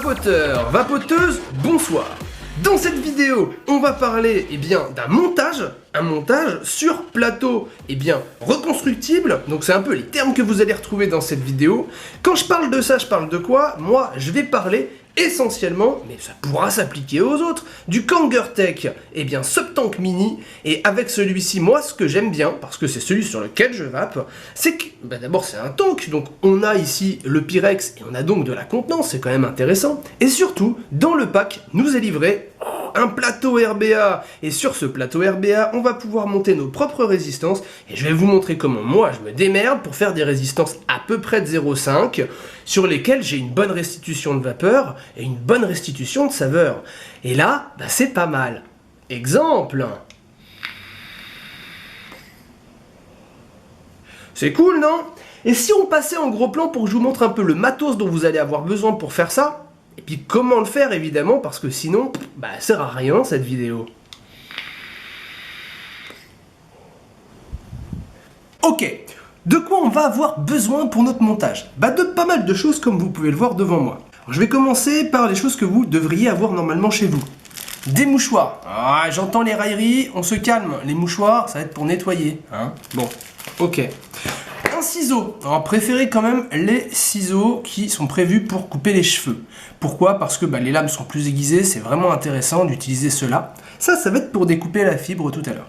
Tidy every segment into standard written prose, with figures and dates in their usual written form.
Vapoteur, vapoteuse, bonsoir. Dans cette vidéo, on va parler d'un montage, un montage sur plateau reconstructible, donc c'est un peu les termes que vous allez retrouver dans cette vidéo. Quand je parle de ça, je parle de quoi? Moi, je vais parler essentiellement, mais ça pourra s'appliquer aux autres, du Kangertech, Subtank Mini, et avec celui-ci, moi, ce que j'aime bien, parce que c'est celui sur lequel je vape, c'est que, d'abord, c'est un tank, donc on a ici le Pyrex, et on a donc de la contenance, c'est quand même intéressant, et surtout, dans le pack, nous est livré un plateau RBA, et sur ce plateau RBA, on va pouvoir monter nos propres résistances, et je vais vous montrer comment moi, je me démerde pour faire des résistances à peu près de 0,5, sur lesquelles j'ai une bonne restitution de vapeur, et une bonne restitution de saveur. Et là, c'est pas mal. Exemple. C'est cool, non? Et si on passait en gros plan pour que je vous montre un peu le matos dont vous allez avoir besoin pour faire ça? Et puis comment le faire, évidemment, parce que sinon, ça sert à rien cette vidéo. Ok, de quoi on va avoir besoin pour notre montage? De pas mal de choses, comme vous pouvez le voir devant moi. Alors, je vais commencer par les choses que vous devriez avoir normalement chez vous. Des mouchoirs. Ah, j'entends les railleries, on se calme. Les mouchoirs, ça va être pour nettoyer. Hein, bon, ok. Un ciseau. Alors préférez quand même les ciseaux qui sont prévus pour couper les cheveux. Pourquoi? Parce que les lames sont plus aiguisées, c'est vraiment intéressant d'utiliser cela. Ça va être pour découper la fibre tout à l'heure.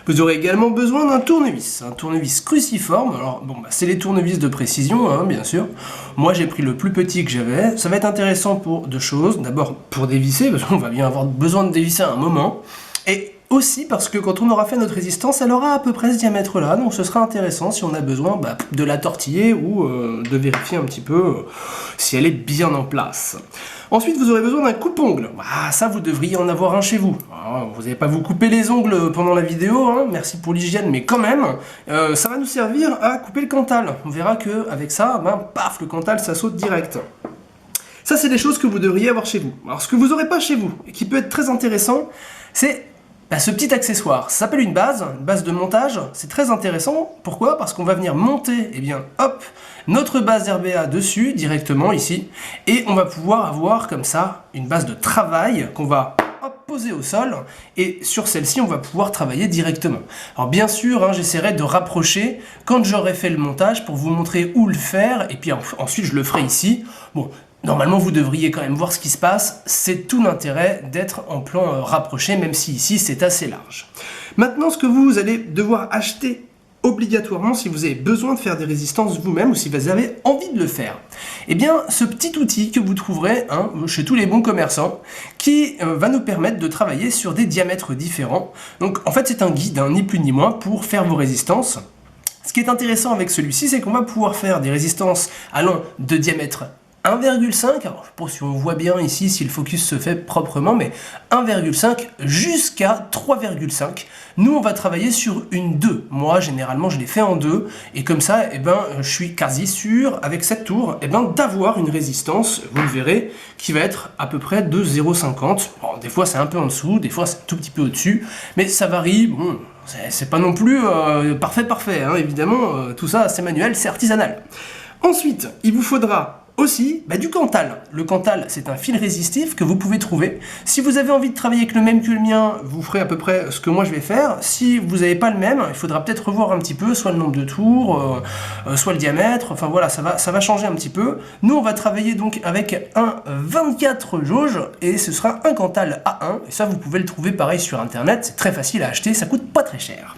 Vous aurez également besoin d'un tournevis, cruciforme. Alors c'est les tournevis de précision, hein, bien sûr. Moi j'ai pris le plus petit que j'avais. Ça va être intéressant pour deux choses. D'abord pour dévisser, parce qu'on va bien avoir besoin de dévisser à un moment. Et aussi parce que quand on aura fait notre résistance, elle aura à peu près ce diamètre-là. Donc ce sera intéressant si on a besoin de la tortiller ou de vérifier un petit peu si elle est bien en place. Ensuite, vous aurez besoin d'un coupe-ongle. Ça, vous devriez en avoir un chez vous. Alors, vous n'allez pas vous couper les ongles pendant la vidéo, hein, merci pour l'hygiène, mais quand même, ça va nous servir à couper le cantal. On verra qu'avec ça, paf, le cantal, ça saute direct. Ça, c'est des choses que vous devriez avoir chez vous. Alors, ce que vous n'aurez pas chez vous, et qui peut être très intéressant, c'est ce petit accessoire. Ça s'appelle une base de montage. C'est très intéressant. Pourquoi? Parce qu'on va venir monter, notre base RBA dessus, directement ici, et on va pouvoir avoir comme ça une base de travail qu'on va poser au sol, et sur celle-ci on va pouvoir travailler directement. Alors bien sûr, j'essaierai de rapprocher quand j'aurai fait le montage pour vous montrer où le faire, et puis ensuite je le ferai ici. Bon, normalement vous devriez quand même voir ce qui se passe, c'est tout l'intérêt d'être en plan rapproché, même si ici c'est assez large. Maintenant, ce que vous allez devoir acheter obligatoirement si vous avez besoin de faire des résistances vous-même ou si vous avez envie de le faire. Ce petit outil que vous trouverez chez tous les bons commerçants qui va nous permettre de travailler sur des diamètres différents. Donc en fait c'est un guide, ni plus ni moins, pour faire vos résistances. Ce qui est intéressant avec celui-ci, c'est qu'on va pouvoir faire des résistances allant de diamètre 1,5, alors je ne sais pas si on voit bien ici, si le focus se fait proprement, mais 1,5 jusqu'à 3,5. Nous, on va travailler sur une 2. Moi, généralement, je l'ai fait en 2, et comme ça, je suis quasi sûr, avec cette tour, d'avoir une résistance, vous le verrez, qui va être à peu près de 0,50. Bon, des fois, c'est un peu en dessous, des fois, c'est un tout petit peu au-dessus, mais ça varie, bon, c'est pas non plus parfait, évidemment, tout ça, c'est manuel, c'est artisanal. Ensuite, il vous faudra aussi du cantal. Le cantal, c'est un fil résistif que vous pouvez trouver. Si vous avez envie de travailler avec le même que le mien, vous ferez à peu près ce que moi je vais faire. Si vous n'avez pas le même, il faudra peut-être revoir un petit peu, soit le nombre de tours, soit le diamètre, enfin voilà, ça va changer un petit peu. Nous, on va travailler donc avec un 24 jauge, et ce sera un cantal A1, et ça vous pouvez le trouver pareil sur internet, c'est très facile à acheter, ça coûte pas très cher.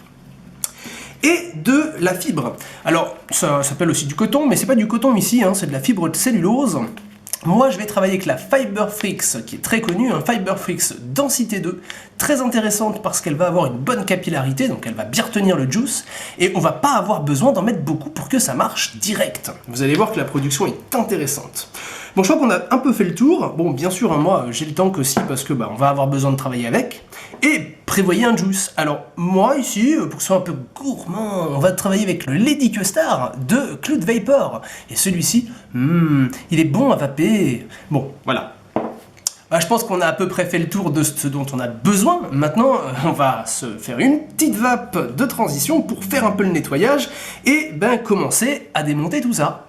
Et de la fibre. Alors, ça s'appelle aussi du coton, mais c'est pas du coton ici, c'est de la fibre de cellulose. Moi, je vais travailler avec la Fiberfrix, qui est très connue, Fiberfrix densité 2, très intéressante parce qu'elle va avoir une bonne capillarité, donc elle va bien retenir le juice, et on va pas avoir besoin d'en mettre beaucoup pour que ça marche direct. Vous allez voir que la production est intéressante. Bon, je crois qu'on a un peu fait le tour. Bon, bien sûr, moi, j'ai le tank aussi parce que on va avoir besoin de travailler avec. Et prévoyez un juice. Alors, moi, ici, pour que ce soit un peu gourmand, on va travailler avec le Lady Custard de Cloud Vapor. Et celui-ci, il est bon à vaper. Bon, voilà. Je pense qu'on a à peu près fait le tour de ce dont on a besoin. Maintenant, on va se faire une petite vape de transition pour faire un peu le nettoyage et commencer à démonter tout ça.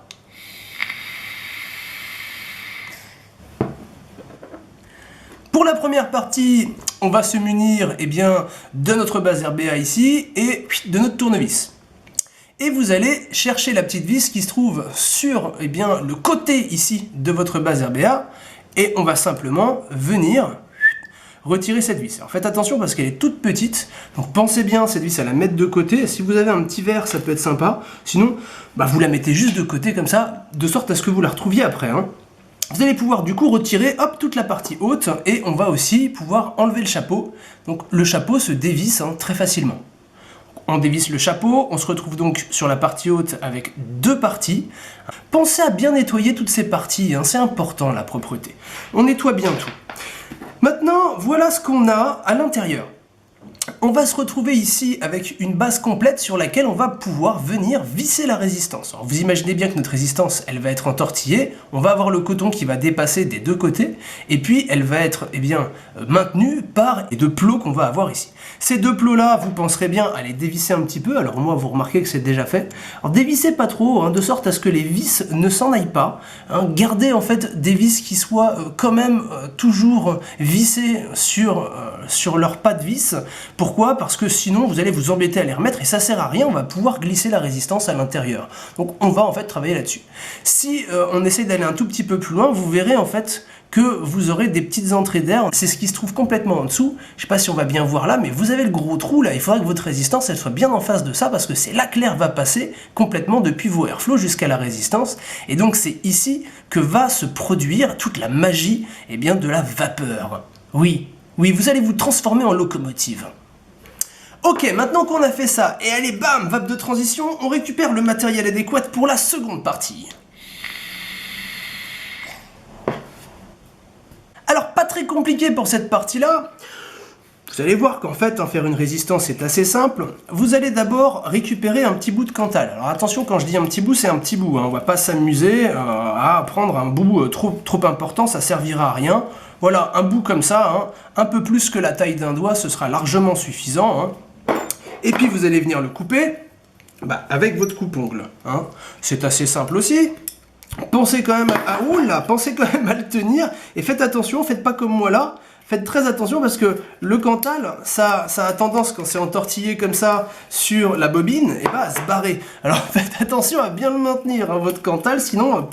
la première partie, on va se munir de notre base RBA ici et de notre tournevis. Et vous allez chercher la petite vis qui se trouve sur le côté ici de votre base RBA et on va simplement venir retirer cette vis. Alors faites attention parce qu'elle est toute petite, donc pensez bien cette vis à la mettre de côté. Si vous avez un petit verre, ça peut être sympa. Sinon, vous la mettez juste de côté comme ça, de sorte à ce que vous la retrouviez après. Vous allez pouvoir du coup retirer toute la partie haute et on va aussi pouvoir enlever le chapeau. Donc le chapeau se dévisse très facilement. On dévisse le chapeau, on se retrouve donc sur la partie haute avec deux parties. Pensez à bien nettoyer toutes ces parties, c'est important la propreté. On nettoie bien tout. Maintenant, voilà ce qu'on a à l'intérieur. On va se retrouver ici avec une base complète sur laquelle on va pouvoir venir visser la résistance. Alors vous imaginez bien que notre résistance, elle va être entortillée, on va avoir le coton qui va dépasser des deux côtés, et puis elle va être maintenue par les deux plots qu'on va avoir ici. Ces deux plots-là, vous penserez bien à les dévisser un petit peu, alors moi vous remarquez que c'est déjà fait. Alors dévissez pas trop, de sorte à ce que les vis ne s'en aillent pas. Gardez en fait des vis qui soient quand même toujours vissées sur leur pas de vis. Pourquoi? Parce que sinon vous allez vous embêter à les remettre et ça sert à rien, on va pouvoir glisser la résistance à l'intérieur. Donc on va en fait travailler là-dessus. Si on essaie d'aller un tout petit peu plus loin, vous verrez en fait que vous aurez des petites entrées d'air. C'est ce qui se trouve complètement en dessous. Je sais pas si on va bien voir là, mais vous avez le gros trou là. Il faudra que votre résistance elle soit bien en face de ça parce que c'est là que l'air va passer complètement depuis vos airflows jusqu'à la résistance. Et donc c'est ici que va se produire toute la magie de la vapeur. Oui, vous allez vous transformer en locomotive. Ok, maintenant qu'on a fait ça, et allez bam, vape de transition, on récupère le matériel adéquat pour la seconde partie. Alors, pas très compliqué pour cette partie-là. Vous allez voir qu'en fait, faire une résistance, c'est assez simple. Vous allez d'abord récupérer un petit bout de Cantal. Alors attention, quand je dis un petit bout, c'est un petit bout. On va pas s'amuser à prendre un bout trop important, ça servira à rien. Voilà, un bout comme ça, un peu plus que la taille d'un doigt, ce sera largement suffisant. Et puis vous allez venir le couper avec votre coupe-ongle. C'est assez simple aussi. Pensez quand même à le tenir et faites attention, faites pas comme moi là. Faites très attention parce que le Cantal, ça a tendance, quand c'est entortillé comme ça sur la bobine, à se barrer. Alors faites attention à bien le maintenir, votre Cantal, sinon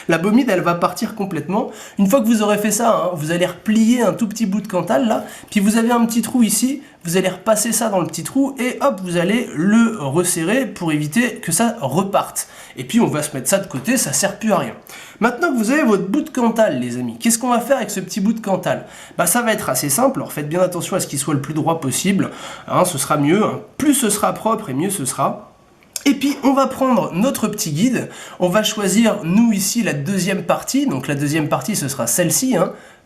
la bobine, elle va partir complètement. Une fois que vous aurez fait ça, vous allez replier un tout petit bout de Cantal là, puis vous avez un petit trou ici, vous allez repasser ça dans le petit trou et hop, vous allez le resserrer pour éviter que ça reparte. Et puis on va se mettre ça de côté, ça sert plus à rien. Maintenant que vous avez votre bout de Cantal, les amis, qu'est-ce qu'on va faire avec ce petit bout de Cantal? Ça va être assez simple, alors faites bien attention à ce qu'il soit le plus droit possible, ce sera mieux, plus ce sera propre et mieux ce sera. Et puis on va prendre notre petit guide, on va choisir nous ici la deuxième partie, donc la deuxième partie ce sera celle-ci,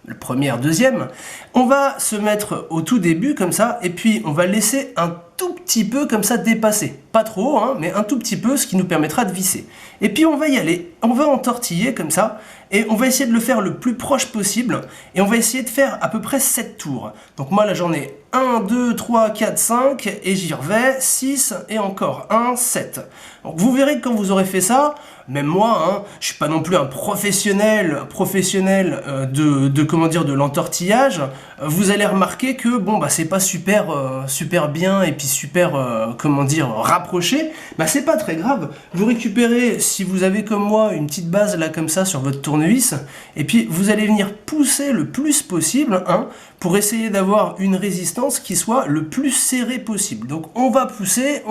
la première, deuxième. On va se mettre au tout début comme ça, et puis on va laisser un tout petit peu comme ça dépasser. Pas trop, mais un tout petit peu, ce qui nous permettra de visser. Et puis on va y aller, on va entortiller comme ça, et on va essayer de le faire le plus proche possible, et on va essayer de faire à peu près 7 tours. Donc moi là j'en ai 1, 2, 3, 4, 5, et j'y revais, 6, et encore 1, 7. Donc vous verrez que quand vous aurez fait ça, même moi, je suis pas non plus un professionnel de l'entortillage, vous allez remarquer que c'est pas super bien et puis super rapproché, c'est pas très grave. Vous récupérez, si vous avez comme moi une petite base là comme ça sur votre tournevis, et puis vous allez venir pousser le plus possible pour essayer d'avoir une résistance qui soit le plus serrée possible. Donc on va pousser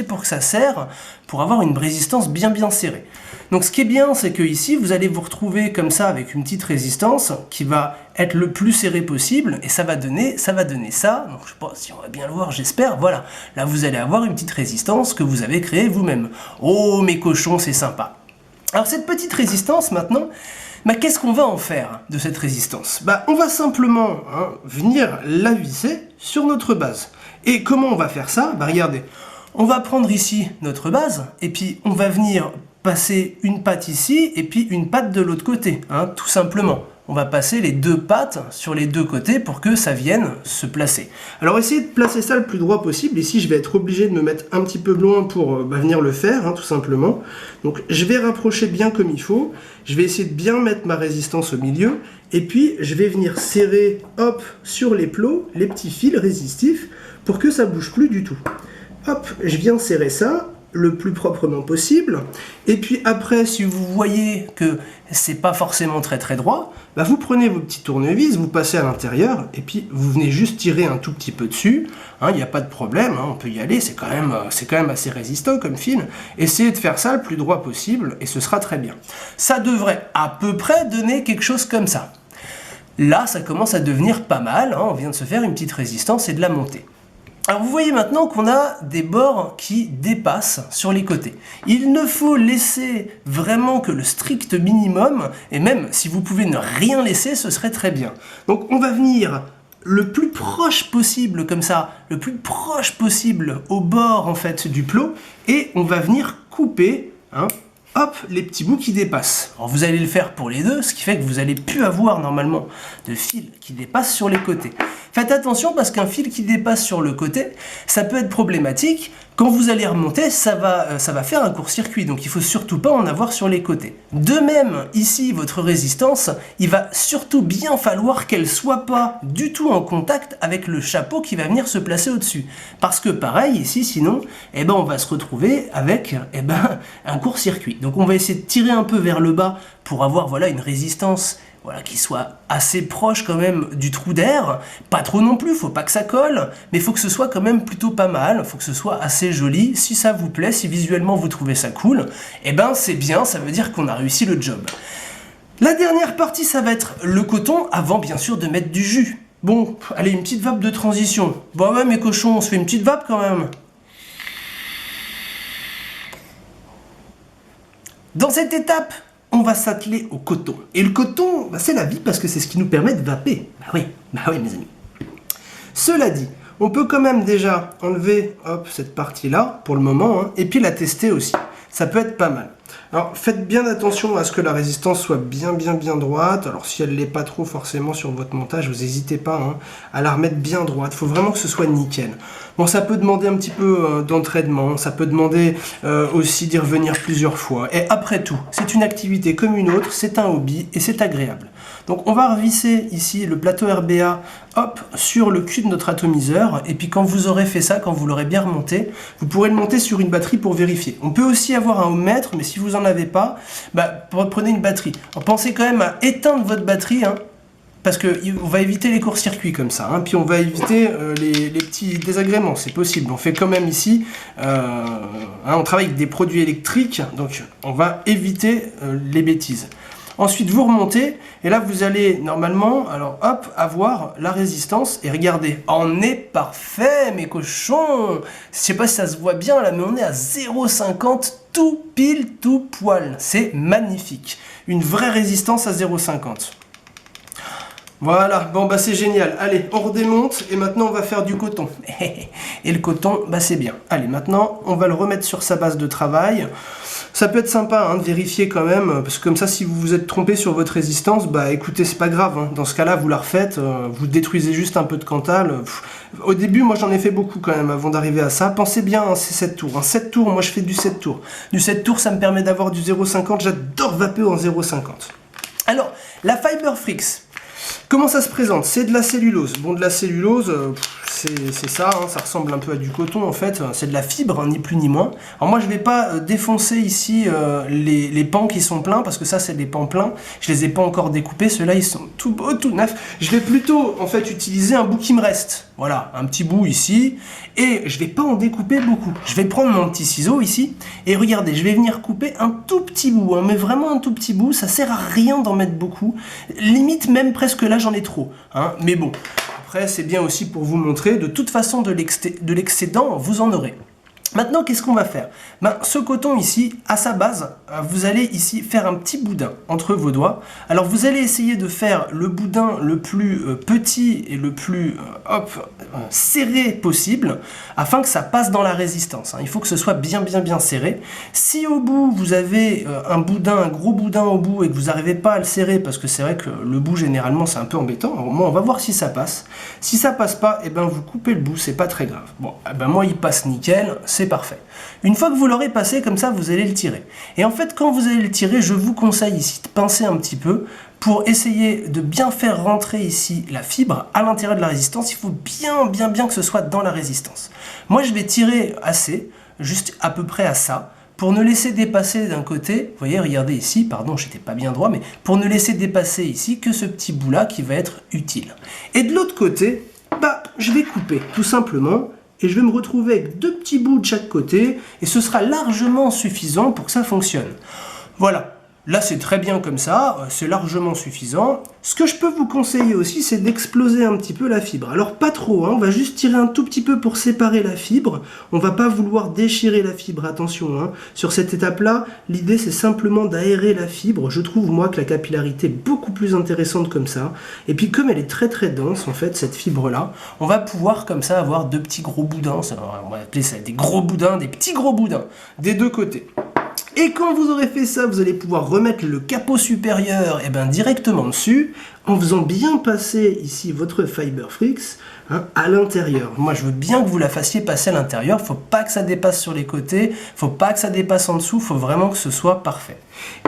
pour que ça serre, pour avoir une résistance bien serrée. Donc ce qui est bien, c'est que ici vous allez vous retrouver comme ça avec une petite résistance qui va être le plus serrée possible et ça va donner ça. Donc je sais pas si on va bien le voir, j'espère. Voilà, là vous allez avoir une petite résistance que vous avez créée vous-même. Oh mes cochons, c'est sympa. Alors cette petite résistance maintenant, qu'est-ce qu'on va en faire de cette résistance? On va simplement venir la visser sur notre base. Et comment on va faire ça? Regardez, on va prendre ici notre base et puis on va venir passer une patte ici et puis une patte de l'autre côté, tout simplement. On va passer les deux pattes sur les deux côtés pour que ça vienne se placer. Alors essayez de placer ça le plus droit possible. Ici je vais être obligé de me mettre un petit peu loin pour venir le faire, tout simplement. Donc je vais rapprocher bien comme il faut. Je vais essayer de bien mettre ma résistance au milieu. Et puis je vais venir serrer, hop, sur les plots, les petits fils résistifs, pour que ça bouge plus du tout. Hop, je viens serrer ça le plus proprement possible. Et puis après, si vous voyez que c'est pas forcément très droit, bah vous prenez vos petits tournevis, vous passez à l'intérieur, et puis vous venez juste tirer un tout petit peu dessus. Il n'y a pas de problème, on peut y aller, c'est quand même assez résistant comme fil. Essayez de faire ça le plus droit possible, et ce sera très bien. Ça devrait à peu près donner quelque chose comme ça. Là, ça commence à devenir pas mal, on vient de se faire une petite résistance et de la monter. Alors vous voyez maintenant qu'on a des bords qui dépassent sur les côtés. Il ne faut laisser vraiment que le strict minimum, et même si vous pouvez ne rien laisser, ce serait très bien. Donc on va venir le plus proche possible comme ça, le plus proche possible au bord en fait du plot, et on va venir couper, hop, les petits bouts qui dépassent. Alors vous allez le faire pour les deux, ce qui fait que vous n'allez plus avoir normalement de fil qui dépasse sur les côtés. Faites attention parce qu'un fil qui dépasse sur le côté, ça peut être problématique. Quand vous allez remonter, ça va faire un court-circuit, donc il ne faut surtout pas en avoir sur les côtés. De même, ici, votre résistance, il va surtout bien falloir qu'elle ne soit pas du tout en contact avec le chapeau qui va venir se placer au-dessus. Parce que pareil, ici, sinon, on va se retrouver avec un court-circuit. Donc on va essayer de tirer un peu vers le bas pour avoir une résistance qui soit assez proche quand même du trou d'air, pas trop non plus, faut pas que ça colle, mais faut que ce soit quand même plutôt pas mal, faut que ce soit assez joli. Si ça vous plaît, si visuellement vous trouvez ça cool, c'est bien, ça veut dire qu'on a réussi le job. La dernière partie, ça va être le coton, avant bien sûr de mettre du jus. Bon, allez, une petite vape de transition. Bon ouais mes cochons, on se fait une petite vape quand même. Dans cette étape, on va s'atteler au coton. Et le coton, c'est la vie parce que c'est ce qui nous permet de vaper. Bah oui mes amis. Cela dit, on peut quand même déjà enlever cette partie-là pour le moment, et puis la tester aussi. Ça peut être pas mal. Alors faites bien attention à ce que la résistance soit bien droite. Alors si elle ne l'est pas trop forcément sur votre montage, vous n'hésitez pas à la remettre bien droite. Il faut vraiment que ce soit nickel. Bon, ça peut demander un petit peu d'entraînement, ça peut demander aussi d'y revenir plusieurs fois. Et après tout, c'est une activité comme une autre, c'est un hobby et c'est agréable. Donc on va revisser ici le plateau RBA sur le cul de notre atomiseur, et puis quand vous aurez fait ça, quand vous l'aurez bien remonté, vous pourrez le monter sur une batterie pour vérifier. On peut aussi avoir un ohmmètre, mais si vous n'en avez pas, prenez une batterie. Alors, pensez quand même à éteindre votre batterie, parce qu'on va éviter les courts-circuits comme ça, puis on va éviter les petits désagréments, c'est possible. On fait quand même ici, on travaille avec des produits électriques, donc on va éviter les bêtises. Ensuite, vous remontez, et là, vous allez normalement, avoir la résistance. Et regardez, on est parfait, mes cochons. Je sais pas si ça se voit bien là, mais on est à 0,50, tout pile, tout poil. C'est magnifique. Une vraie résistance à 0,50. Voilà, bon c'est génial. Allez, on redémonte, et maintenant, on va faire du coton. Et le coton, c'est bien. Allez, maintenant, on va le remettre sur sa base de travail. Ça peut être sympa de vérifier quand même, parce que comme ça, si vous vous êtes trompé sur votre résistance, écoutez, c'est pas grave. Dans ce cas-là, vous la refaites, vous détruisez juste un peu de Cantal. Au début, moi, j'en ai fait beaucoup quand même avant d'arriver à ça. Pensez bien, c'est 7 tours. 7 tours, moi, je fais du 7 tours. Du 7 tours, ça me permet d'avoir du 0,50. J'adore vaper en 0,50. Alors, la Fiber Frix. Comment ça se présente? C'est de la cellulose. Bon, de la cellulose, c'est ça, ça ressemble un peu à du coton en fait, c'est de la fibre, ni plus ni moins. Alors moi je vais pas défoncer ici les pans qui sont pleins, parce que ça c'est des pans pleins, je les ai pas encore découpés, ceux-là ils sont tout beaux, tout neufs. Je vais plutôt en fait utiliser un bout qui me reste, voilà, un petit bout ici, et je vais pas en découper beaucoup. Je vais prendre mon petit ciseau ici, et regardez, je vais venir couper un tout petit bout, mais vraiment un tout petit bout, ça sert à rien d'en mettre beaucoup, limite même presque là j'en ai trop, mais bon. Après, c'est bien aussi pour vous montrer, de toute façon, de l'excédent, vous en aurez. Maintenant, qu'est-ce qu'on va faire? Ce coton ici, à sa base, vous allez ici faire un petit boudin entre vos doigts. Alors, vous allez essayer de faire le boudin le plus petit et le plus serré possible, afin que ça passe dans la résistance. Il faut que ce soit bien serré. Si au bout, vous avez un gros boudin au bout, et que vous n'arrivez pas à le serrer, parce que c'est vrai que le bout, généralement, c'est un peu embêtant, alors, moi, on va voir si ça passe. Si ça passe pas, vous coupez le bout, c'est pas très grave. Bon, moi, il passe nickel, c'est c'est parfait. Une fois que vous l'aurez passé, comme ça, vous allez le tirer. Et en fait, quand vous allez le tirer, je vous conseille ici de pincer un petit peu pour essayer de bien faire rentrer ici la fibre à l'intérieur de la résistance. Il faut bien que ce soit dans la résistance. Moi, je vais tirer assez, juste à peu près à ça, pour ne laisser dépasser d'un côté, vous voyez, regardez ici, pardon, j'étais pas bien droit, mais pour ne laisser dépasser ici que ce petit bout-là qui va être utile. Et de l'autre côté, je vais couper, tout simplement, et je vais me retrouver avec 2 petits bouts de chaque côté, et ce sera largement suffisant pour que ça fonctionne. Voilà. Là, c'est très bien comme ça, c'est largement suffisant. Ce que je peux vous conseiller aussi, c'est d'exploser un petit peu la fibre. Alors pas trop, hein, on va juste tirer un tout petit peu pour séparer la fibre. On va pas vouloir déchirer la fibre, attention. Hein. Sur cette étape-là, l'idée c'est simplement d'aérer la fibre. Je trouve moi que la capillarité est beaucoup plus intéressante comme ça. Et puis comme elle est très dense, en fait, cette fibre-là, on va pouvoir comme ça avoir 2 petits gros boudins. On va appeler ça des gros boudins, des petits gros boudins, des 2 côtés. Et quand vous aurez fait ça, vous allez pouvoir remettre le capot supérieur directement dessus, en faisant bien passer ici votre Fiberfrix à l'intérieur. Moi, je veux bien que vous la fassiez passer à l'intérieur. Il ne faut pas que ça dépasse sur les côtés, il ne faut pas que ça dépasse en dessous, il faut vraiment que ce soit parfait.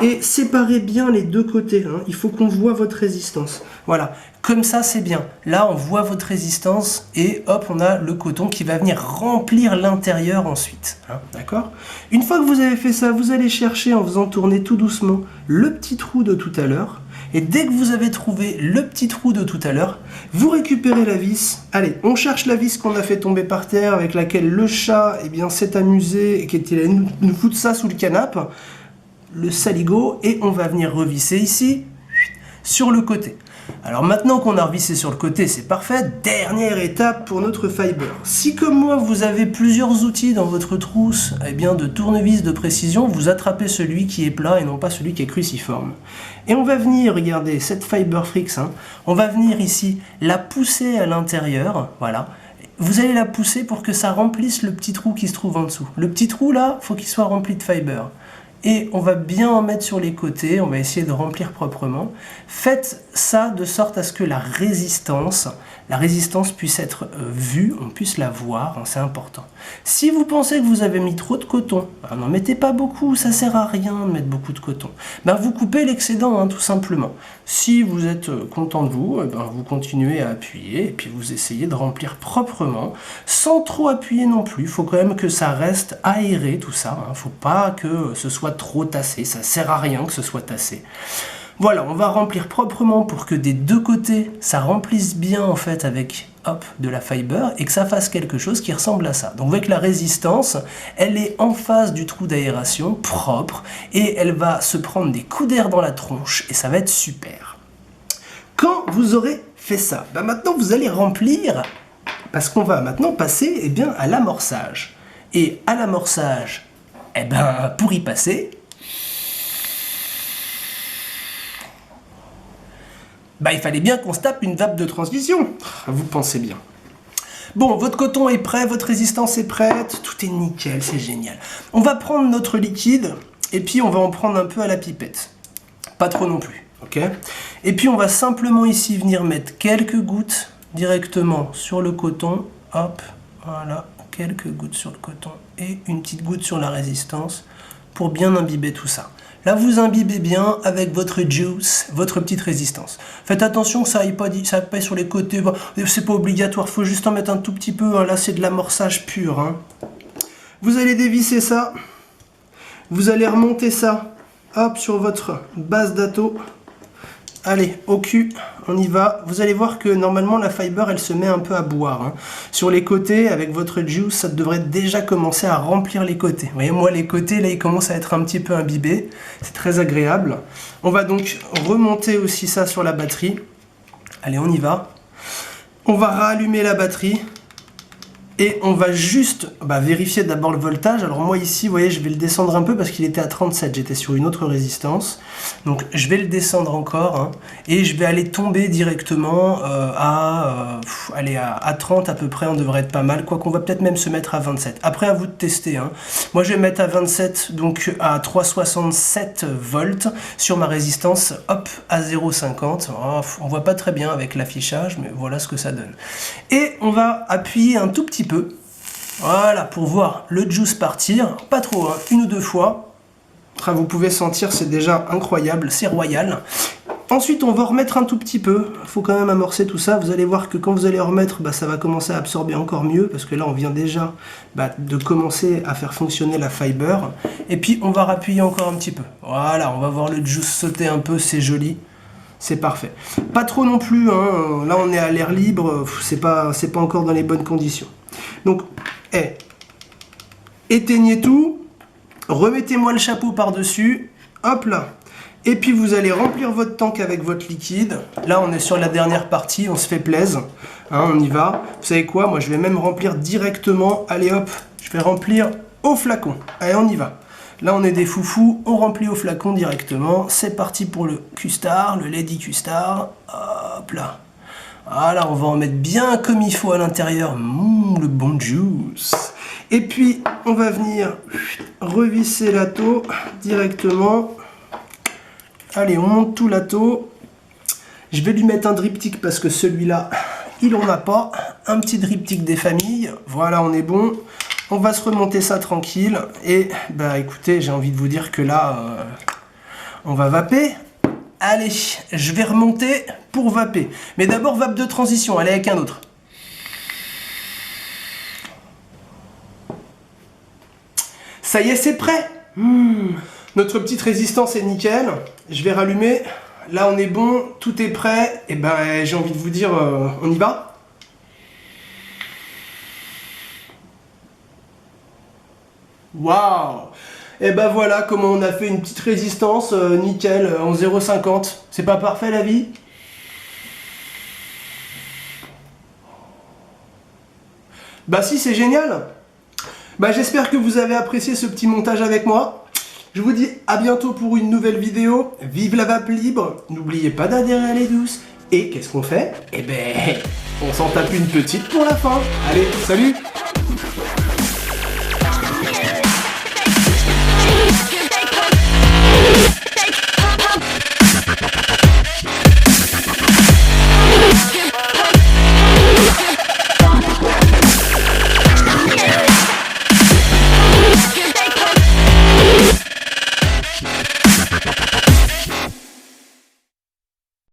Et séparez bien les 2 côtés, hein. Il faut qu'on voit votre résistance. Voilà, comme ça c'est bien. Là, on voit votre résistance et hop, on a le coton qui va venir remplir l'intérieur ensuite. Hein, d'accord ? Une fois que vous avez fait ça, vous allez chercher en faisant tourner tout doucement le petit trou de tout à l'heure. Et dès que vous avez trouvé le petit trou de tout à l'heure, vous récupérez la vis. Allez, on cherche la vis qu'on a fait tomber par terre, avec laquelle le chat s'est amusé et qui était nous foutre ça sous le canapé, le saligot, et on va venir revisser ici, sur le côté. Alors maintenant qu'on a revissé sur le côté, c'est parfait. Dernière étape pour notre fiber. Si comme moi vous avez plusieurs outils dans votre trousse de tournevis de précision, vous attrapez celui qui est plat et non pas celui qui est cruciforme. Et on va venir, regardez, cette Fiberfrix, on va venir ici la pousser à l'intérieur, voilà. Vous allez la pousser pour que ça remplisse le petit trou qui se trouve en dessous. Le petit trou là, il faut qu'il soit rempli de fiber. Et on va bien en mettre sur les côtés, on va essayer de remplir proprement. Faites ça de sorte à ce que la résistance puisse être vue, on puisse la voir, c'est important. Si vous pensez que vous avez mis trop de coton, n'en mettez pas beaucoup, ça sert à rien de mettre beaucoup de coton. Vous coupez l'excédent, tout simplement. Si vous êtes content de vous, vous continuez à appuyer et puis vous essayez de remplir proprement, sans trop appuyer non plus. Il faut quand même que ça reste aéré tout ça. Il ne faut pas que ce soit trop tassé, ça sert à rien que ce soit tassé. Voilà, on va remplir proprement pour que des 2 côtés, ça remplisse bien en fait avec de la fiber et que ça fasse quelque chose qui ressemble à ça. Donc vous voyez que la résistance, elle est en face du trou d'aération, propre, et elle va se prendre des coups d'air dans la tronche et ça va être super. Quand vous aurez fait ça, maintenant vous allez remplir, parce qu'on va maintenant passer à l'amorçage. Et à l'amorçage, pour y passer, il fallait bien qu'on se tape une vape de transmission. Vous pensez bien. Bon, votre coton est prêt, votre résistance est prête, tout est nickel, c'est génial. On va prendre notre liquide et puis on va en prendre un peu à la pipette. Pas trop non plus, ok ? Et puis on va simplement ici venir mettre quelques gouttes directement sur le coton. Hop, voilà, quelques gouttes sur le coton et une petite goutte sur la résistance pour bien imbiber tout ça. Là, vous imbibez bien avec votre juice, votre petite résistance. Faites attention que ça aille pas sur les côtés. C'est pas obligatoire, il faut juste en mettre un tout petit peu. Là, c'est de l'amorçage pur. Vous allez dévisser ça. Vous allez remonter ça. Hop, sur votre base d'atto. Allez, au cul, on y va. Vous allez voir que normalement la fiber, elle se met un peu à boire. Sur les côtés, avec votre juice, ça devrait déjà commencer à remplir les côtés. Vous voyez, moi, les côtés, là, ils commencent à être un petit peu imbibés. C'est très agréable. On va donc remonter aussi ça sur la batterie. Allez, on y va. On va rallumer la batterie. Et on va juste vérifier d'abord le voltage. Alors moi ici, vous voyez, je vais le descendre un peu parce qu'il était à 37, j'étais sur une autre résistance. Donc je vais le descendre encore et je vais aller tomber directement à 30 à peu près, on devrait être pas mal. Quoi qu'on va peut-être même se mettre à 27. Après à vous de tester. Moi je vais mettre à 27, donc à 3,67 volts sur ma résistance, hop, à 0,50. On voit pas très bien avec l'affichage, mais voilà ce que ça donne. Et on va appuyer un tout petit peu. Voilà, pour voir le juice partir. Pas trop, hein, 1 ou 2 fois. Enfin, vous pouvez sentir, c'est déjà incroyable, c'est royal. Ensuite, on va remettre un tout petit peu. Il faut quand même amorcer tout ça. Vous allez voir que quand vous allez remettre, ça va commencer à absorber encore mieux. Parce que là, on vient déjà de commencer à faire fonctionner la fiber. Et puis, on va rappuyer encore un petit peu. Voilà, on va voir le juice sauter un peu. C'est joli. C'est parfait. Pas trop non plus. Hein. Là, on est à l'air libre. C'est pas encore dans les bonnes conditions. Donc, éteignez tout. Remettez-moi le chapeau par-dessus. Hop là. Et puis vous allez remplir votre tank avec votre liquide. Là, on est sur la dernière partie, on se fait plaisir. Hein, on y va. Vous savez quoi? Moi, je vais même remplir directement. Allez hop, je vais remplir au flacon. Allez, on y va. Là, on est des foufous, on remplit au flacon directement. C'est parti pour le Custard, le Lady Custard. Hop là. Voilà, on va en mettre bien comme il faut à l'intérieur. Le bon juice. Et puis, on va venir revisser la taux directement. Allez, on monte tout la taux. Je vais lui mettre un diptyque parce que celui-là, il en a pas. Un petit diptyque des familles. Voilà, on est bon. On va se remonter ça tranquille. Et, écoutez, j'ai envie de vous dire que là, on va vaper. Allez, je vais remonter pour vaper. Mais d'abord, vape de transition. Allez, avec un autre. Ça y est, c'est prêt. Notre petite résistance est nickel. Je vais rallumer. Là, on est bon. Tout est prêt. Et j'ai envie de vous dire, on y va? Waouh! Et voilà comment on a fait une petite résistance nickel en 0,50. C'est pas parfait la vie? Si, c'est génial. J'espère que vous avez apprécié ce petit montage avec moi. Je vous dis à bientôt pour une nouvelle vidéo. Vive la vape libre. N'oubliez pas d'adhérer à Les Douces. Et qu'est-ce qu'on fait? On s'en tape une petite pour la fin. Allez, salut!